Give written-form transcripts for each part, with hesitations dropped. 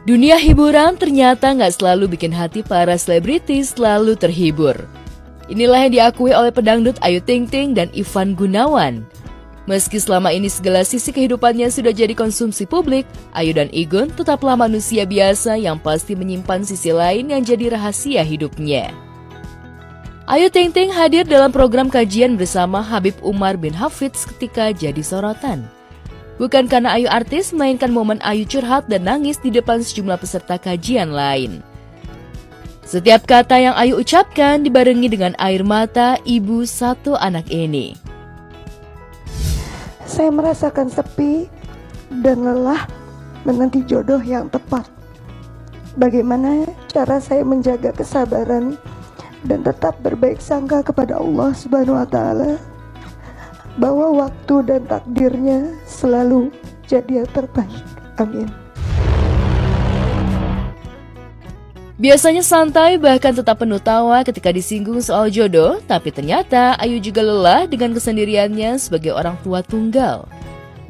Dunia hiburan ternyata nggak selalu bikin hati para selebritis selalu terhibur. Inilah yang diakui oleh pedangdut Ayu Ting Ting dan Ivan Gunawan. Meski selama ini segala sisi kehidupannya sudah jadi konsumsi publik, Ayu dan Igun tetaplah manusia biasa yang pasti menyimpan sisi lain yang jadi rahasia hidupnya. Ayu Ting Ting hadir dalam program kajian bersama Habib Umar bin Hafidz ketika jadi sorotan. Bukan karena Ayu artis, melainkan momen Ayu curhat dan nangis di depan sejumlah peserta kajian lain. Setiap kata yang Ayu ucapkan dibarengi dengan air mata ibu satu anak ini. Saya merasakan sepi dan lelah menanti jodoh yang tepat. Bagaimana cara saya menjaga kesabaran dan tetap berbaik sangka kepada Allah Subhanahu wa Ta'ala, bahwa waktu dan takdirnya selalu jadi yang terbaik. Amin. Biasanya santai bahkan tetap penuh tawa ketika disinggung soal jodoh, tapi ternyata Ayu juga lelah dengan kesendiriannya sebagai orang tua tunggal.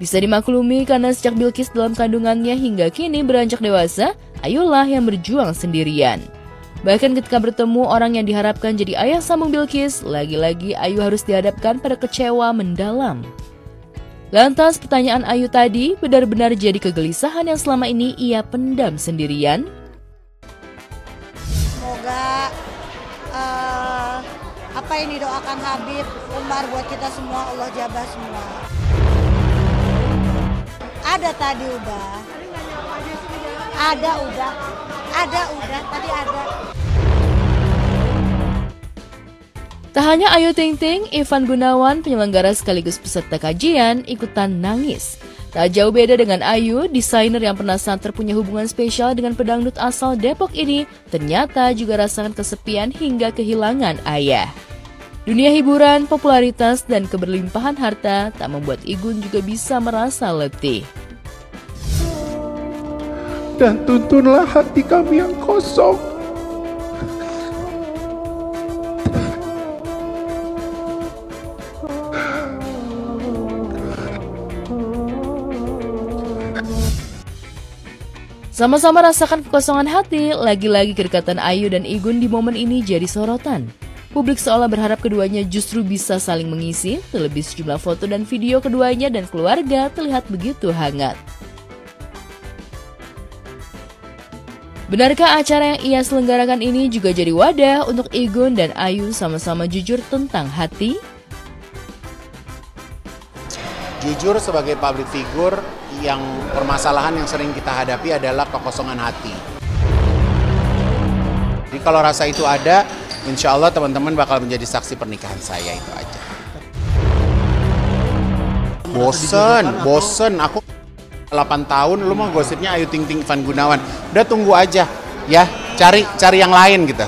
Bisa dimaklumi karena sejak Bilqis dalam kandungannya hingga kini beranjak dewasa, Ayulah yang berjuang sendirian. Bahkan ketika bertemu orang yang diharapkan jadi ayah sambung Bilqis, lagi-lagi Ayu harus dihadapkan pada kecewa mendalam. Lantas pertanyaan Ayu tadi benar-benar jadi kegelisahan yang selama ini ia pendam sendirian? Semoga apa yang didoakan Habib Umar buat kita semua, Allah jabah semua. Ada tadi udah. Ada tadi ada. Tak hanya Ayu Ting Ting, Ivan Gunawan, penyelenggara sekaligus peserta kajian, ikutan nangis. Tak jauh beda dengan Ayu, desainer yang pernah santer punya hubungan spesial dengan pedangdut asal Depok ini ternyata juga rasakan kesepian hingga kehilangan ayah. Dunia hiburan, popularitas, dan keberlimpahan harta tak membuat Igun juga bisa merasa letih. Dan tuntunlah hati kami yang kosong. Sama-sama rasakan kekosongan hati, lagi-lagi kedekatan Ayu dan Igun di momen ini jadi sorotan. Publik seolah berharap keduanya justru bisa saling mengisi, terlebih sejumlah foto dan video keduanya dan keluarga terlihat begitu hangat. Benarkah acara yang ia selenggarakan ini juga jadi wadah untuk Igun dan Ayu sama-sama jujur tentang hati? Jujur sebagai public figure, yang permasalahan yang sering kita hadapi adalah kekosongan hati. Jadi kalau rasa itu ada, insya Allah teman-teman bakal menjadi saksi pernikahan saya, itu aja. Bosen, aku 8 tahun, lu mau gosipnya Ayu Ting Ting Ivan Gunawan. Udah tunggu aja, ya, cari yang lain gitu.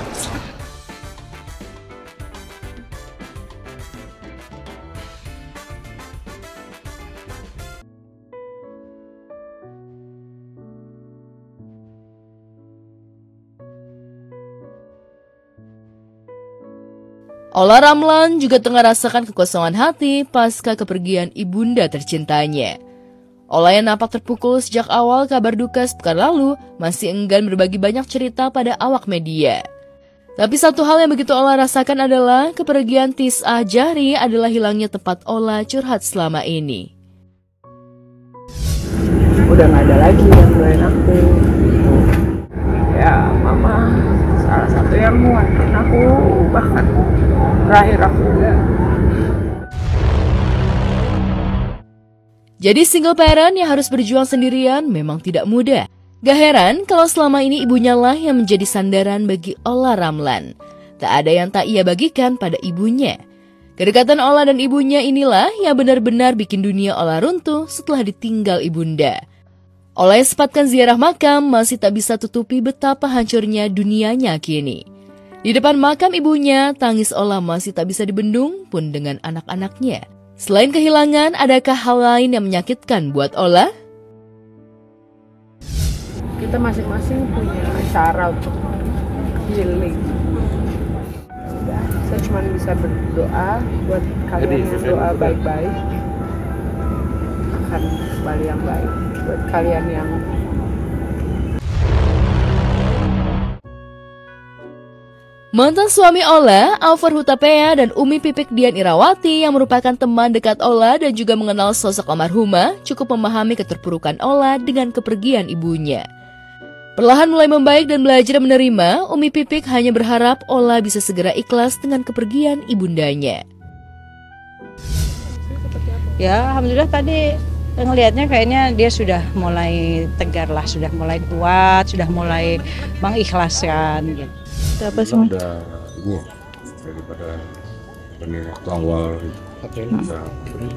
Olla Ramlan juga tengah rasakan kekosongan hati pasca kepergian ibunda tercintanya. Olla yang nampak terpukul sejak awal kabar duka sepekan lalu masih enggan berbagi banyak cerita pada awak media. Tapi satu hal yang begitu Olla rasakan adalah kepergian Tis'ah Jahri adalah hilangnya tempat Olla curhat selama ini. Udah gak ada lagi yang doain aku. Ya mama salah satu yang nguatin aku, bahkan terakhir aku. Jadi single parent yang harus berjuang sendirian memang tidak mudah. Gak heran kalau selama ini ibunya lah yang menjadi sandaran bagi Olla Ramlan. Tak ada yang tak ia bagikan pada ibunya. Kedekatan Olla dan ibunya inilah yang benar-benar bikin dunia Olla runtuh setelah ditinggal ibunda. Olla yang sempatkan ziarah makam masih tak bisa tutupi betapa hancurnya dunianya kini. Di depan makam ibunya, tangis Olla masih tak bisa dibendung pun dengan anak-anaknya. Selain kehilangan, adakah hal lain yang menyakitkan buat Olla? Kita masing-masing punya cara untuk healing. Saya cuma bisa berdoa buat kalian yang doa baik-baik, akan kembali yang baik. Buat kalian yang Mantan suami Ola, Alvar Hutapea dan Umi Pipik Dian Irawati yang merupakan teman dekat Ola dan juga mengenal sosok almarhumah cukup memahami keterpurukan Ola dengan kepergian ibunya. Perlahan mulai membaik dan belajar menerima, Umi Pipik hanya berharap Ola bisa segera ikhlas dengan kepergian ibundanya. Ya, alhamdulillah tadi ngelihatnya kayaknya dia sudah mulai tegar lah, sudah mulai kuat, sudah mulai mengikhlaskan gitu. Apa sih? Udah ini daripada waktu awal sudah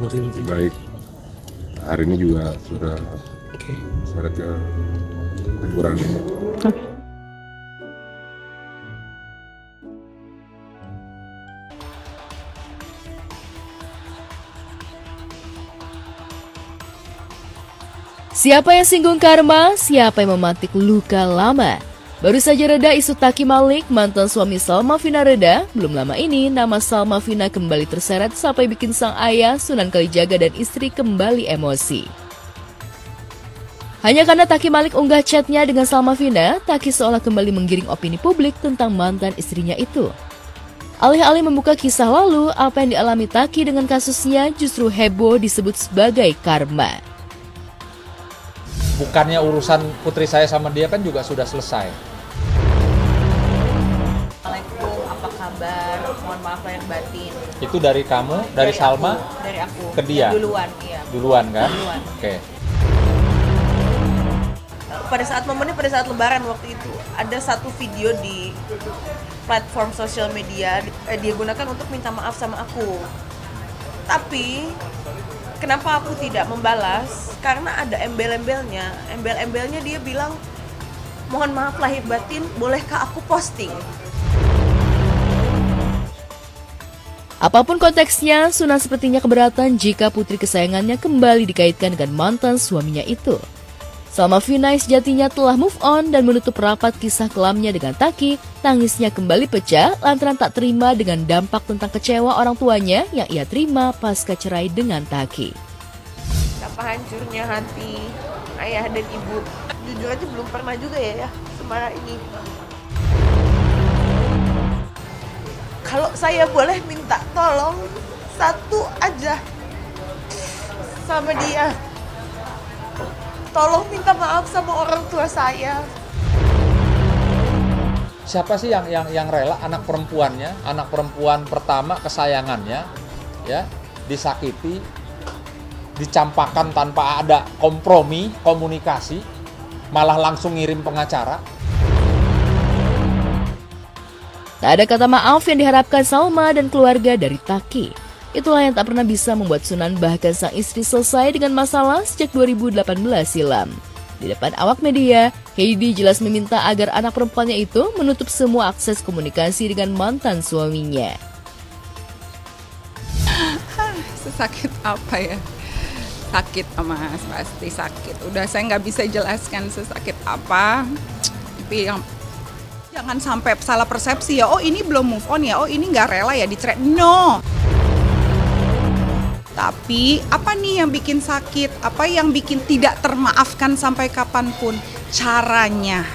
lebih baik. Hari ini juga sudah ada kekurangan. Siapa yang singgung karma, siapa yang memantik luka lama. Baru saja reda isu Taki Malik, mantan suami Salma Vina reda, belum lama ini nama Salma Vina kembali terseret sampai bikin sang ayah, Sunan Kalijaga dan istri kembali emosi. Hanya karena Taki Malik unggah chatnya dengan Salma Vina, Taki seolah kembali menggiring opini publik tentang mantan istrinya itu. Alih-alih membuka kisah lalu, apa yang dialami Taki dengan kasusnya justru heboh disebut sebagai karma. Bukannya urusan putri saya sama dia kan juga sudah selesai. Assalamualaikum, apa kabar? Mohon maaf lahir batin. Itu dari kamu, dari Salma? Dari aku. Ke dia? Duluan, iya. Duluan kan? Duluan. Oke. Pada saat momennya pada saat lebaran waktu itu, ada satu video di platform sosial media dia gunakan untuk minta maaf sama aku. Tapi kenapa aku tidak membalas? Karena ada embel-embelnya. Embel-embelnya dia bilang, mohon maaf lahir batin, bolehkah aku posting? Apapun konteksnya, Sunan sepertinya keberatan jika putri kesayangannya kembali dikaitkan dengan mantan suaminya itu. Salma Vina sejatinya telah move on dan menutup rapat kisah kelamnya dengan Taki, tangisnya kembali pecah lantaran tak terima dengan dampak tentang kecewa orang tuanya yang ia terima pasca cerai dengan Taki. Betapa hancurnya hati ayah dan ibu. Jujur aja belum pernah juga ya semarah ini. Kalau saya boleh minta tolong satu aja sama dia, tolong minta maaf sama orang tua saya. Siapa sih yang rela anak perempuannya, anak perempuan pertama kesayangannya, ya, disakiti, dicampakkan tanpa ada kompromi, komunikasi, malah langsung ngirim pengacara. Tak ada kata maaf yang diharapkan Salma dan keluarga dari Taki. Itulah yang tak pernah bisa membuat Sunan bahkan sang istri selesai dengan masalah sejak 2018 silam. Di depan awak media, Heidi jelas meminta agar anak perempuannya itu menutup semua akses komunikasi dengan mantan suaminya. Sesakit apa ya? Sakit Mas, pasti sakit. Udah saya nggak bisa jelaskan sesakit apa. Tapi yang jangan sampai salah persepsi ya. Oh ini belum move on ya. Oh ini nggak rela ya dicerai. No. Tapi apa nih yang bikin sakit? Apa yang bikin tidak termaafkan sampai kapanpun? Caranya.